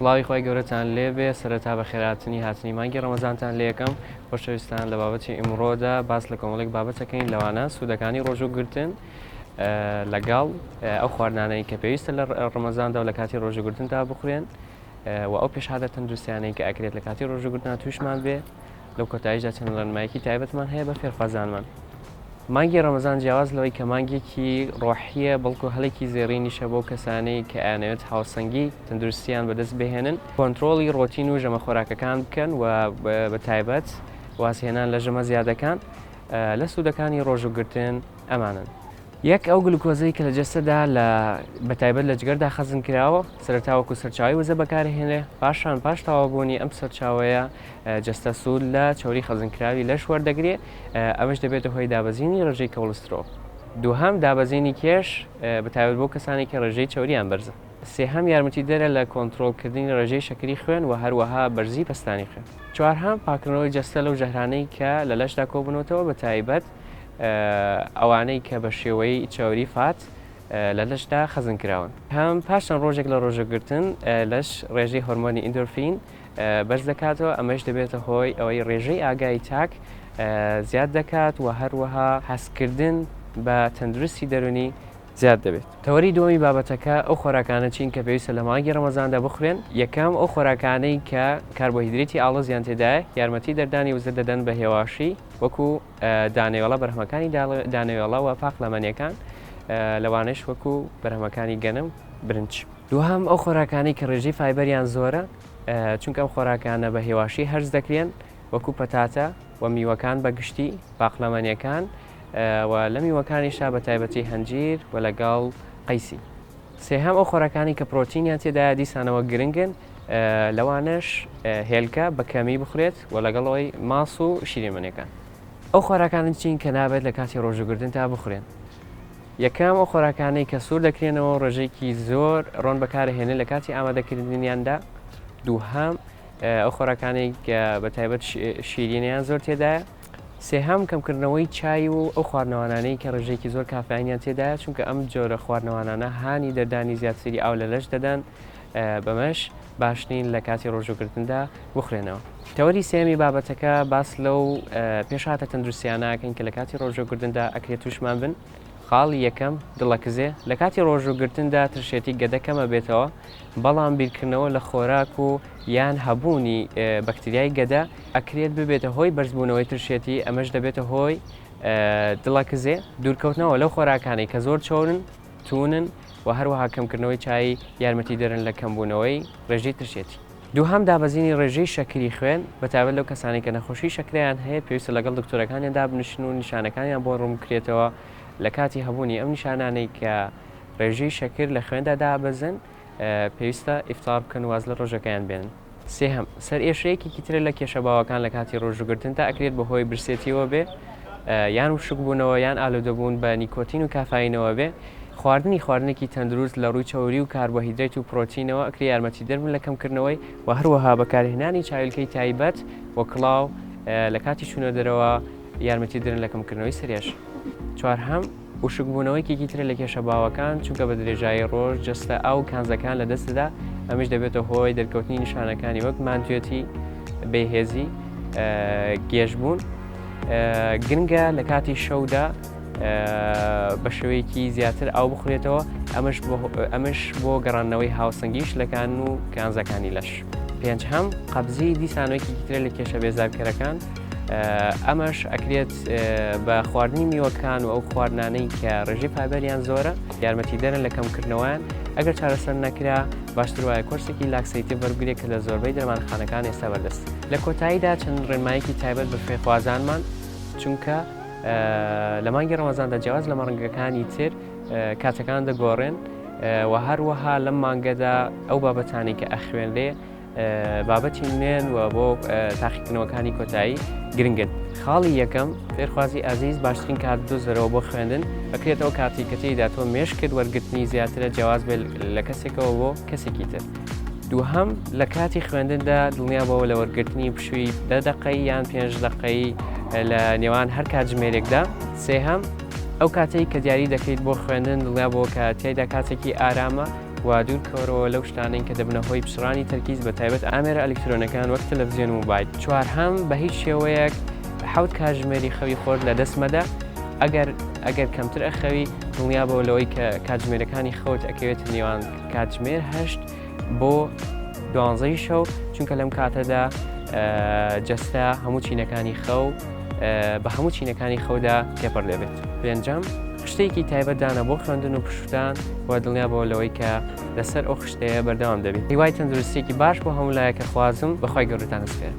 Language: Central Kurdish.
سڵاوی خۆی گەورەتان لێبێ سەرەتا بە خێراتنی هاتنی مانگی ڕەمەزانتان لێ یەکەم خۆشەویستان لە بابەتی ئیمڕۆدا باس لە کۆمەڵێک بابەتەکەین لەوانە سوودەکانی ڕۆژوگرتن لەگەڵ ئەو خواردانەی کە پێویستە لە ڕەمەزاندا و لە کاتی ڕۆژوگرتندا بخورێن و ئەو پێشهادە تەندروستیانەی کە ئەکرێت لە کاتی ڕۆژوگرتندا تووشمان بێ لەو کۆتاییدا چەند ڕێنماییەکی تایبەتمان هەیە بە فێرخوازانمان. مانگی ڕەمەزان جیاواز لەوەی کە مانگێکی ڕۆحیە بەڵکو هەڵێکی زێڕینیشە بۆ کەسانەی کە ئەیانەوێت هاوسەنگی تەندروستیان بەدەست بهێنن، کۆنتڕۆڵی ڕۆتین و ژەمە خۆراکەکان بکەن و بە تایبەت واسهێنان لە ژەمە زیادەکان لە سوودەکانی ڕۆژوگرتن ئەمانن. یەک ئەو گلوکۆزەی کە لە جەستەدا بە تایبەت لە جگەردا خەزم کراوە سەرەتا وەکو سەرچاوی وزە بەکارهێنێ، پاشان پاش تەواوبوونی ئەم سەرچاوەیە جەستە سوود لە چۆری خەزمکراوی لەش وەردەگرێ، ئەمەش دەبێتە هۆی دابەزینی ڕێژەی کۆڵسترۆل. دووهەم دابەزینی کێش بە تایبەت بۆ کەسانی کە ڕێژەی چۆریان بەرزە. سێهەم یارمەتیدەرە لە کۆنتڕۆڵکردنی ڕێژەی شەکری خوێن و هەروەها بەرزی پەستانی خوێن. چوارهەم پاکردنەوەی جەستە لەو ژەهرانەی کە لە لەشدا کۆبوونەوە بە تایبەت ئەوانەی کە بە شێوەی چاوری فات لە لەشدا خەزم کراون. هەم پاشان ڕۆژێک لە ڕۆژەگرتن لەش ڕێژەی هۆرمۆنی ئیندۆرفین بەرز دەکاتەوە، ئەمەش دەبێتە هۆی ئەوەی ڕێژەی ئاگای چاک زیاد دەکات و هەروەها حەزکردن بە تەندروستی دەرونی زیاد دەبێت. تەوەری دووەمی بابەتەکە ئەو خۆراکانە چین کە پێویستە لە مانگی ڕەمەزاندا بخورێن. یەکەم ئەو خۆراکانەی کە کاربۆهیدرێتی ئاڵۆزیان تێدایە یارمەتی دەردانی وزە دەدەن بە هێواشی، وەکو دانەوێڵە بەرهەمەکانی دانەوێڵە و پاقلەمەنیەکان، لەوانش وەکو بەرهەمەکانی گەنم برنج. دووهەم ئەو خۆراکانی کە ڕێژەی فایبەریان زۆرە، چونکە ئەم خۆراکانە بە هێواشی هەرز دەکرێن، وەکو پەتاتە و میوەکان بە گشتی پاقلەمەنیەکان و لە میوەکانیشا بە تایبەتی هەنجیر و لەگەڵ قەیسی. سێهەم ئەو خۆراکانی کە پرۆتینیان تێدایە دیسانەوە گرنگن، لەوانش هێلکە بە کەمی بخورێت و لەگەڵەوەی ماس و شیرینمەنیەکان. ئەو خۆراکانی چین کە نابێت لە کاتی ڕۆژوگرتن تا بخورێن. یەکەم ئەو خۆراکانەی کە سوور دەکرێنەوە ڕێژەیەکی زۆر ڕۆن بەکارهێنن لە کاتی ئامادەکردنیاندا. دووهەم ئەو خۆراکانەی کە بە تایبەت شیرینیان زۆر تێدایە. سێهەم کەمکردنەوەی چای و ئەو خواردنەوانانەی کە ڕێژەیەکی زۆر کافاینیان تێدایە، چونکە ئەم جۆرە خواردنەوانانە هانی دەردانی زیاتری ئاو لە لەش دەدەن، بەمەش باشترین لە کاتی ڕۆژوگرتندا بخورێنەوە. تەوەری سێمی بابەتەکە باس لەو پێشهاتە تەندروستیانەکەین کە لە کاتی ڕۆژوگرتندا ئەکرێت تووشمان بن. خاڵی یەکەم دڵەکزێ لە کاتی ڕۆژوگرتندا ترشێتی گەدەکەمە بێتەوە، بەڵام بیرکردنەوە لە خۆراک و یان هەبوونی بەکتریای گەدە ئەکرێت ببێتە هۆی بەرزبوونەوەی ترشێتی، ئەمەش دەبێتە هۆی دڵەکزێ، دوورکەوتنەوە لەو خۆراکانەی کە زۆر چۆرن تونن و هەروەها کەمکردنەوەی چای یارمەتی دەرن لە کەمبوونەوەی ڕێژەی ترشێتی. دووهەم دابەزینی ڕێژەی شەکری خوێن بە تایبەت لەو کەسانی کە نەخۆشی شەکرەیان هەیە پێویستە لەگەڵ دکتۆرەکانیاندا بنشن و نیشانەکانیان بۆ ڕوون بکرێتەوە لە کاتی هەبوونی ئەم نیشانانەی کە ڕێژەی شەکر لە خوێندا دابەزن پێویستە ئیفتار بکەن و واز لە ڕۆژەکەیان بێنن. سێهەم سەر ئێشەیەکی ترە لە کێشە باوەکان لە کاتی ڕۆژوگرتن تا ئەکرێت بەهۆی برسێتیەوە بێ، یان وشک بوونەوە یان ئالودەبوون بە نیکۆتین و کافاینەوە بێ. خواردنێکی تەندروست لە ڕووی چاوری و کاربۆهیدرێت و پرۆتینەوە ئەکرێت یارمەتی دەربن لە کەمکردنەوەی و هەروەها بەکارهێنانی چاویلکەی تایبەت و کڵاو لە کاتی چوونە دەرەوە یارمەتی دەرن لە کەمکردنەوەی سرێش. چوارهەم وشک بوونەوەیەکی ترە لە کێشە باوەکان، چونکە بە درێژایی ڕۆژ جەستە ئاو کانزەکان لە دەستدا، ئەمەش دەبێتە هۆی دەرکەوتنی نیشانەکانی وەک مانتوێتی، بێهێزی، گێژبوون. گرنگە لە کاتی شەودا بە شێوەیەکی زیاتر ئاو بخورێتەوە، ئەمەش بۆ گەڕانەوەی هاوسەنگی شلەکان و کانزەکانی لەش. پێنجهەم قەبزی دیسانەوەیەکی ترە لە کێشە بێزارکەرەکان، ئەمەش ئەکرێت بە خواردنی میوەکان و ئەو خواردنانەی کە ڕێژەی فایبەریان زۆرە یارمەتی دەرن لە کەمکردنەوەیان. ئەگەر چارەسەر نەکرا باشتر وایە کۆرسێکی لاکسەیتی وەربگرێت کە لە زۆربەی دەرمانخانەکان ئێستا بەردەست. لە کۆتاییدا چەند ڕێنماییەکی تایبەت بە فێرخوازانمان، چونکە لە مانگی ڕەمەزاندا جیاواز لە مەڕەنگەکانی تر کاتەکان دەگۆڕێن و هەروەها لەم مانگەدا ئەو بابەتانی کە ئەخوێنرێ بابەتی نوێن و بۆ تاقیکردنەوەکانی کۆتایی گرنگن. خاڵی یەکەم فێرخوازی ئازیز باشترین کات دۆزەرەوە بۆ خوێندن بەکرێتەوە کاتی کە تێیدا تۆ مێشکرد وەرگرتنی زیاترە جیاواز بێت لە کەسێکەوە بۆ کەسێکی تر. دووهەم لە کاتی خوێندندا دڵنیا بەوە لە وەرگرتنی پشووی 10 دقەی یان 5 دقەی لە نێوان هەر کاتژمێرێکدا. سێهەم ئەو کاتەی کە دیاری دەکەیت بۆ خوێندن دڵنیا بۆ کە تێیدا کاتێکی ئارامە و دوورکەوەرەوە لەو شتانین کە دەبنە هۆی پشڕانی تەرکیز بە تایبەت ئامێرە ئەلکترۆنەکان وەک تەلەڤیزیۆن و موبایل. چوارهەم بە هیچ شێوەیەک 7 کاتژمێری خەوی خۆت لە دەستمەدە. ئەگەر کەمتر ئەخەوی دڵنیا بەوە لەوەی کە کاتژمێرەکانی خەوت ئەکەوێت نێوان کاتژمێر 8 بۆ 12 شەو، چونکە لەم کاتەدا جەستە هەموو چینەکانی خەو بە هەموو چینەکانی خەودا تێپەڕ دەبێت. پێنجەم شتێکی تایبەتدانە بۆ خوێندن و پشتان و دڵنیا بەوە لەوەی کە لەسەر ئەو خشتەیە بەردەوام دەبێت. هیوای تەندروستێکی باش بۆ هەموو لایەکە خوازم، بەخوای گەورەتان سپێرم.